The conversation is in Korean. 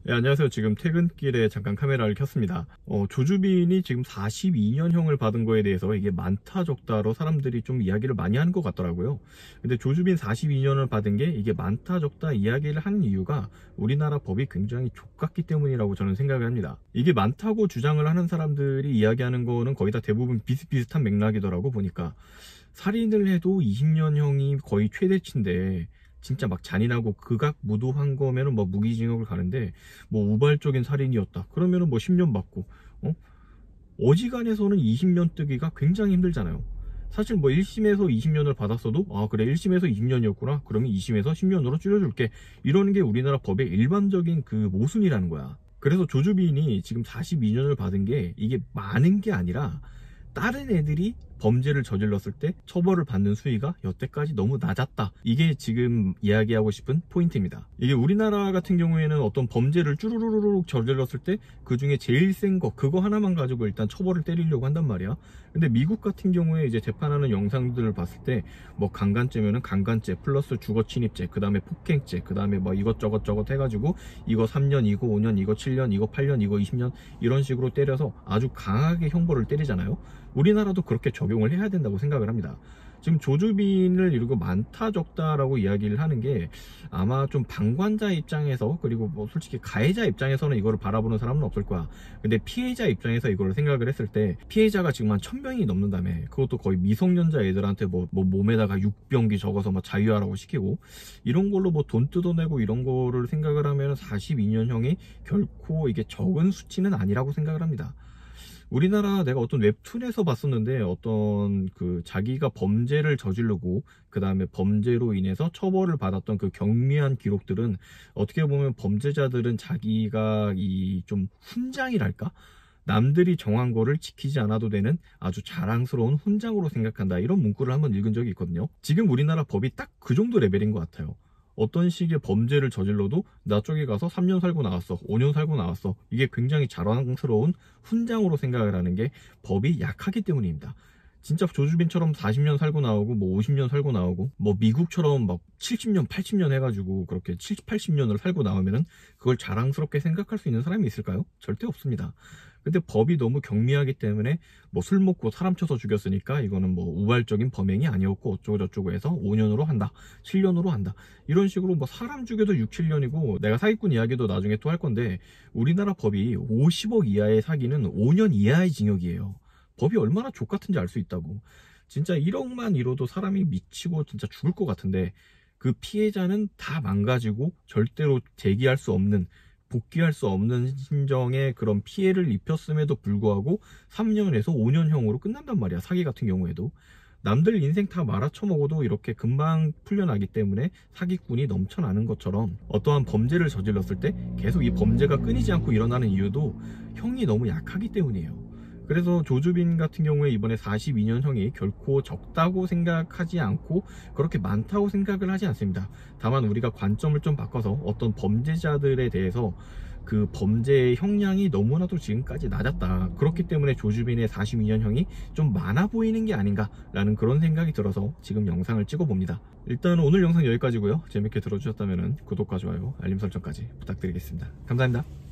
네, 안녕하세요. 지금 퇴근길에 잠깐 카메라를 켰습니다. 조주빈이 지금 42년형을 받은 거에 대해서 이게 많다 적다로 사람들이 좀 이야기를 많이 하는 것 같더라고요. 근데 조주빈 42년을 받은 게 이게 많다 적다 이야기를 하는 이유가 우리나라 법이 굉장히 좁같기 때문이라고 저는 생각을 합니다. 이게 많다고 주장을 하는 사람들이 이야기하는 거는 거의 다 대부분 비슷비슷한 맥락이더라고 보니까. 살인을 해도 20년형이 거의 최대치인데 진짜 막 잔인하고 극악무도한 거면은 뭐 무기징역을 가는데, 뭐 우발적인 살인이었다 그러면은 뭐 10년 받고, 어지간해서는 20년 뜨기가 굉장히 힘들잖아요. 사실 뭐 1심에서 20년을 받았어도 그래 1심에서 20년이었구나 그러면 2심에서 10년으로 줄여줄게, 이러는 게 우리나라 법의 일반적인 그 모순이라는 거야. 그래서 조주빈이 지금 42년을 받은 게 이게 많은 게 아니라 다른 애들이 범죄를 저질렀을 때 처벌을 받는 수위가 여태까지 너무 낮았다, 이게 지금 이야기하고 싶은 포인트입니다. 이게 우리나라 같은 경우에는 어떤 범죄를 쭈루루루룩 저질렀을 때 그 중에 제일 센 거 그거 하나만 가지고 일단 처벌을 때리려고 한단 말이야. 근데 미국 같은 경우에 이제 재판하는 영상들을 봤을 때 뭐 강간죄면은 강간죄 플러스 주거침입죄, 그 다음에 폭행죄, 그 다음에 뭐 이것저것 해가지고 이거 3년 이거 5년 이거 7년 이거 8년 이거 20년 이런 식으로 때려서 아주 강하게 형벌을 때리잖아요. 우리나라도 그렇게 적용을 해야 된다고 생각을 합니다. 지금 조주빈을 이루고 많다 적다라고 이야기를 하는 게 아마 좀 방관자 입장에서, 그리고 뭐 솔직히 가해자 입장에서는 이거를 바라보는 사람은 없을 거야. 근데 피해자 입장에서 이거를 생각을 했을 때 피해자가 지금 한 1000명이 넘는다며, 그것도 거의 미성년자 애들한테 뭐 몸에다가 육병기 적어서 뭐 자유하라고 시키고 이런 걸로 뭐 돈 뜯어내고 이런 거를 생각을 하면 42년형이 결코 이게 적은 수치는 아니라고 생각을 합니다. 우리나라 내가 어떤 웹툰에서 봤었는데, 어떤 그 자기가 범죄를 저지르고 그 다음에 범죄로 인해서 처벌을 받았던 그 경미한 기록들은 어떻게 보면 범죄자들은 자기가 이 좀 훈장이랄까? 남들이 정한 거를 지키지 않아도 되는 아주 자랑스러운 훈장으로 생각한다, 이런 문구를 한번 읽은 적이 있거든요. 지금 우리나라 법이 딱 그 정도 레벨인 것 같아요. 어떤 식의 범죄를 저질러도 나 쪽에 가서 3년 살고 나왔어, 5년 살고 나왔어, 이게 굉장히 자랑스러운 훈장으로 생각을 하는 게 법이 약하기 때문입니다. 진짜 조주빈처럼 40년 살고 나오고 뭐 50년 살고 나오고 뭐 미국처럼 막 70년 80년 해가지고 그렇게 70, 80년을 살고 나오면은 그걸 자랑스럽게 생각할 수 있는 사람이 있을까요? 절대 없습니다. 근데 법이 너무 경미하기 때문에 뭐 술 먹고 사람 쳐서 죽였으니까 이거는 뭐 우발적인 범행이 아니었고 어쩌고 저쩌고 해서 5년으로 한다, 7년으로 한다, 이런 식으로 뭐 사람 죽여도 6, 7년이고, 내가 사기꾼 이야기도 나중에 또 할 건데 우리나라 법이 50억 이하의 사기는 5년 이하의 징역이에요. 법이 얼마나 족같은지 알 수 있다고. 진짜 1억만 잃어도 사람이 미치고 진짜 죽을 것 같은데, 그 피해자는 다 망가지고 절대로 재기할 수 없는, 복귀할 수 없는 심정의 그런 피해를 입혔음에도 불구하고 3년에서 5년형으로 끝난단 말이야. 사기 같은 경우에도 남들 인생 다 말아쳐먹어도 이렇게 금방 풀려나기 때문에 사기꾼이 넘쳐나는 것처럼, 어떠한 범죄를 저질렀을 때 계속 이 범죄가 끊이지 않고 일어나는 이유도 형이 너무 약하기 때문이에요. 그래서 조주빈 같은 경우에 이번에 42년형이 결코 적다고 생각하지 않고 그렇게 많다고 생각을 하지 않습니다. 다만 우리가 관점을 좀 바꿔서 어떤 범죄자들에 대해서 그 범죄의 형량이 너무나도 지금까지 낮았다, 그렇기 때문에 조주빈의 42년형이 좀 많아 보이는 게 아닌가 라는 그런 생각이 들어서 지금 영상을 찍어 봅니다. 일단 오늘 영상 여기까지고요. 재밌게 들어주셨다면 구독과 좋아요, 알림 설정까지 부탁드리겠습니다. 감사합니다.